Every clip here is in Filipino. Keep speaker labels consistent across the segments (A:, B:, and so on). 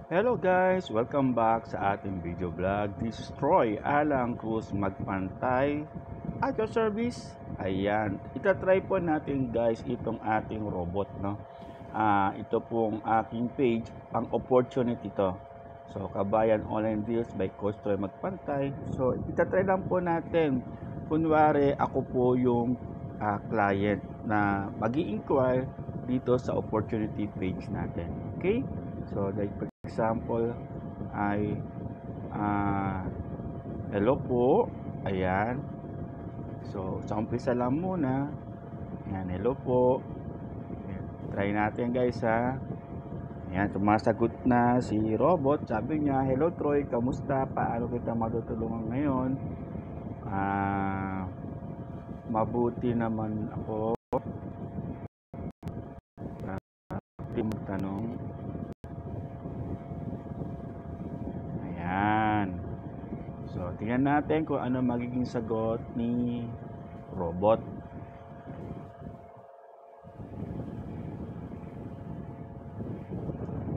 A: Hello guys! Welcome back sa ating video vlog. This is Troy Alang Cruz Magpantay at your service. Ayan, itatry po natin guys itong ating robot, no? Ito pong aking page, ang opportunity to. So, Kabayan Online Deals by Coach Troy Magpantay. So, itatry lang po natin. Kunwari, ako po yung client na mag-i-inquire dito sa opportunity page natin. Okay? So, like for example, ay hello po. Ayan. So, sa umpisa lang muna. Ayan, hello po. Ayan, try natin guys ha. Ayan, sumasagot na si robot. Sabi niya, hello Troy, kamusta? Paano kita matutulungan ngayon? Mabuti naman ako. Tim tanong. Ayan. So, tingnan natin kung ano magiging sagot ni robot.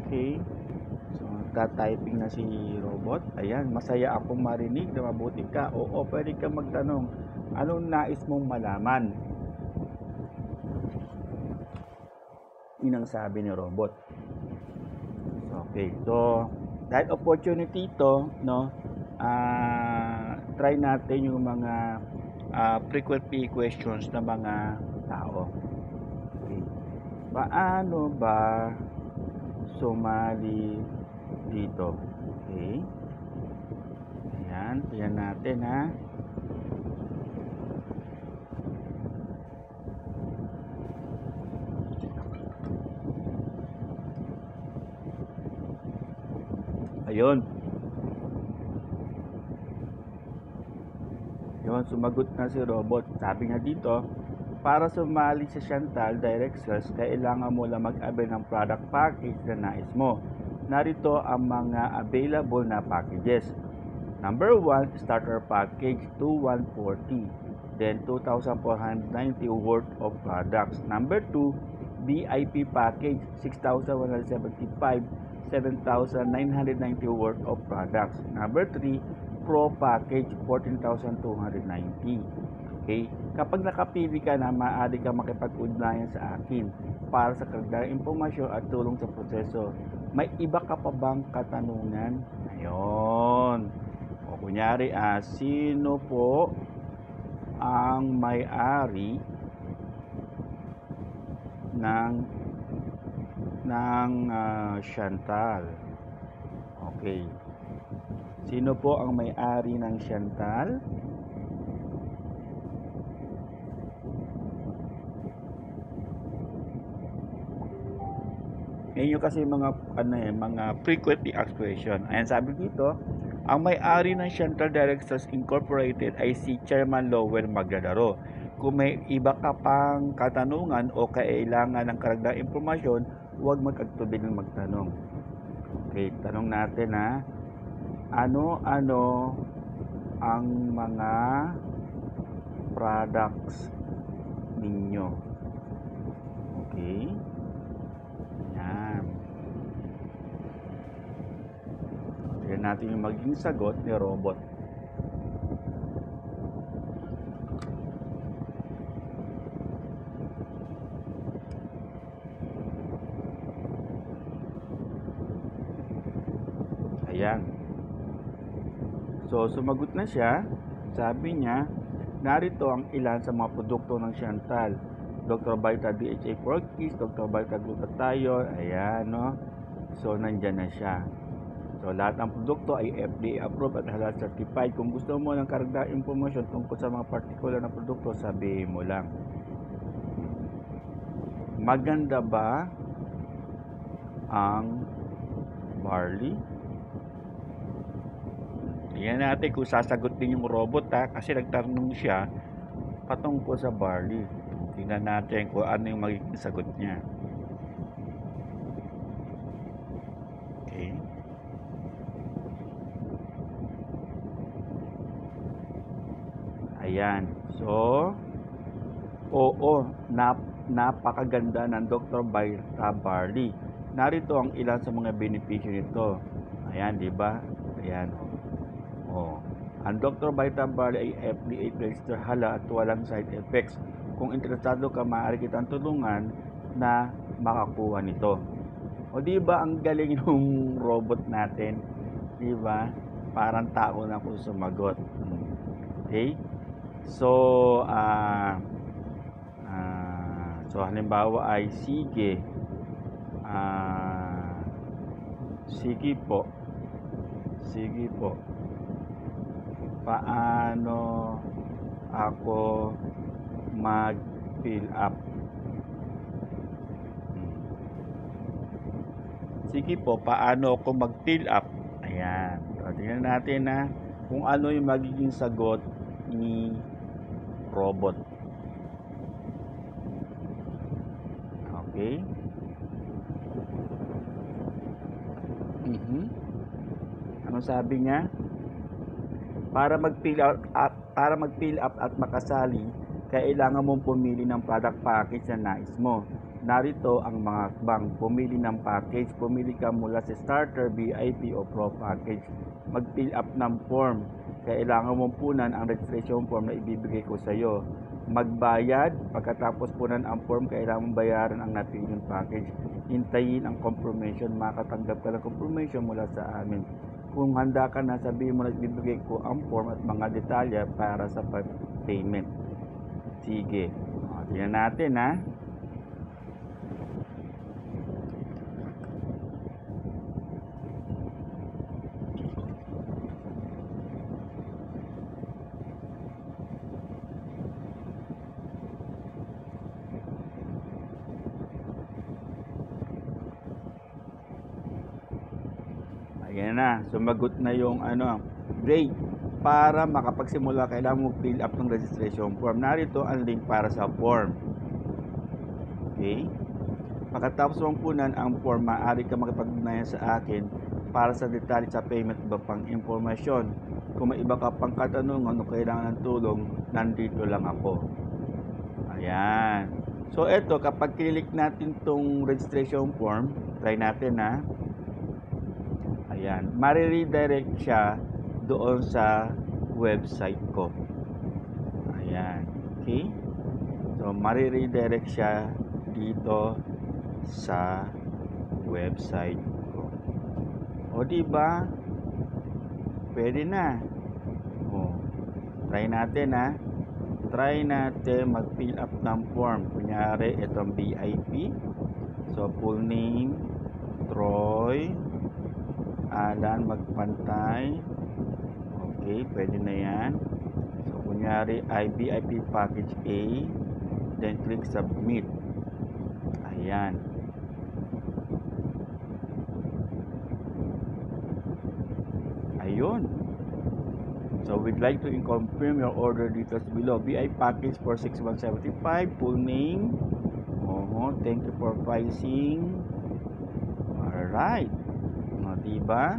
A: Okay. So, tatyping na si robot. Ayan, masaya akong marinig na mabuti ka. Oo, pwede ka magtanong. Anong nais mong malaman? Yun ang sabi ni robot. Okay, so, dahil opportunity ito, no, try natin yung mga frequently questions ng mga tao. Okay. Paano ba sumali dito? Okay. Ayan, tingnan natin ha. Ayun. Yun, sumagot na si robot. Sabi nga dito, para sumali sa Chantal Direct Sales, kailangan mo lang mag-avail ng product package na nais mo. Narito ang mga available na packages. Number 1, starter package, 2,140. Then 2,490 worth of products. Number 2, VIP package, 6,175, 7,990 worth of products. Number 3, Pro package, 14,290. Okay? Kapag nakapili ka na, maaari ka makipag-ugnayan sa akin para sa karagdagang impormasyon at tulong sa proseso. May iba ka pa bang katanungan? Ayun. O kunyari, sino po ang may-ari ng Chantal? Okay. Sino po ang may-ari ng Chantal? Ngayon yung kasi mga frequently asked question. Ayan, sabi dito, ang may-ari ng Chantal Direct Sales Incorporated ay si Chairman Lowell Magdadaro. Kung may iba ka pang katanungan o kailangan ng karagdagang impormasyon, huwag mag-agtubili ng magtanong. Okay, tanong natin ha. Ano-ano ang mga products ninyo? Okay. Yan. Tignan natin yung maging sagot ni robot. Ayan. So, sumagot na siya. Sabi niya, narito ang ilan sa mga produkto ng Chantal. Dr. Vita DHA Porkis, Dr. Vita Glutathione, ayan, no? So, nandyan na siya. So, lahat ng produkto ay FDA approved at halal certified. Kung gusto mo ng karagdagang impormasyon tungkol sa mga particular na produkto, sabihin mo lang. Maganda ba ang barley? Tingnan natin kung sasagot din yung robot ha, kasi nagtanong siya patungkol sa barley. Tingnan natin kung ano yung magiging sagot niya. Okay. Ayan. So, oo, napakaganda ng Dr. Vita Barley. Narito ang ilan sa mga benepisyo nito. Ayan, di ba? Ayan. Oh. Ang Dr. Vita Barley ay FDA registered hala at walang side effects. Kung interesado ka, maaari kitang tulungan na makakuha nito. O di ba ang galing ng robot natin? Di ba? Parang tao na kung sumagot. Okay? So, halimbawa ay sige. Sige po. Sige po. Paano ako mag-fill up? Sige po, paano ako mag-fill up? Ayan. So, tingnan natin na kung ano yung magiging sagot ni robot. Okay? Ano sabi niya? Para mag-fill up at makasali, kailangan mong pumili ng product package na nais mo. Narito ang mga hakbang. Pumili ng package. Pumili ka mula sa starter, VIP o pro package. Mag-fill up ng form. Kailangan mong punan ang registration form na ibibigay ko sa iyo. Magbayad. Pagkatapos punan ang form, kailangan mong bayaran ang napiling package. Hintayin ang confirmation. Makatanggap ka ng confirmation mula sa amin. Kung handa ka na, sabihin mo na ibibigay ko ang form at mga detalye para sa payment. Sige. Tingnan natin ha. Ayan na, sumagot na yung grade. Para makapagsimula, kailangan mo fill up ng registration form. Narito ang link para sa form. Okay? Pagkatapos mong punan ang form, maaari ka makipag-ugnayan sa akin para sa detalye sa payment iba pang impormasyon. Kung may iba ka pang katanungan o kailangan ng tulong, nandito lang ako. Ayan. So, eto, kapag click natin tong registration form, try natin ha. Ayan, mariredirect siya doon sa website ko. Ayan, okay? So, mariredirect siya dito sa website ko. O, diba? Pwede na. O, try natin ha. Try natin mag-fill up ng form. Kunyari, itong VIP. So, full name, Troy Alan Magpantay. Okay, pwede na yan. So, kunyari, VIP package A. Then, click submit. Ayan. Ayun. So, we'd like to confirm your order details below. VIP package for 6175. Full name. Thank you for pricing. Alright. Diba?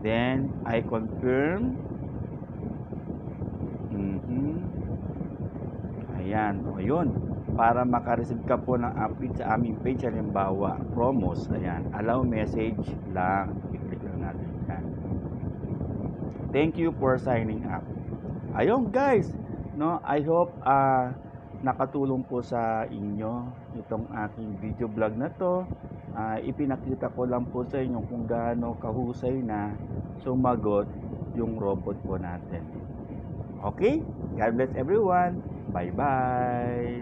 A: Then, I confirm. Ayan. O, yun. Para makareceive ka po ng update sa aming page, halimbawa, promos. Ayan. Allow message lang. I-click lang natin yan. Thank you for signing up. Ayun, guys. No, I hope nakatulong po sa inyo itong aking video vlog na to. Ipinakita ko lang po sa inyo kung gaano kahusay na sumagot yung robot po natin. Okay? God bless everyone. Bye-bye.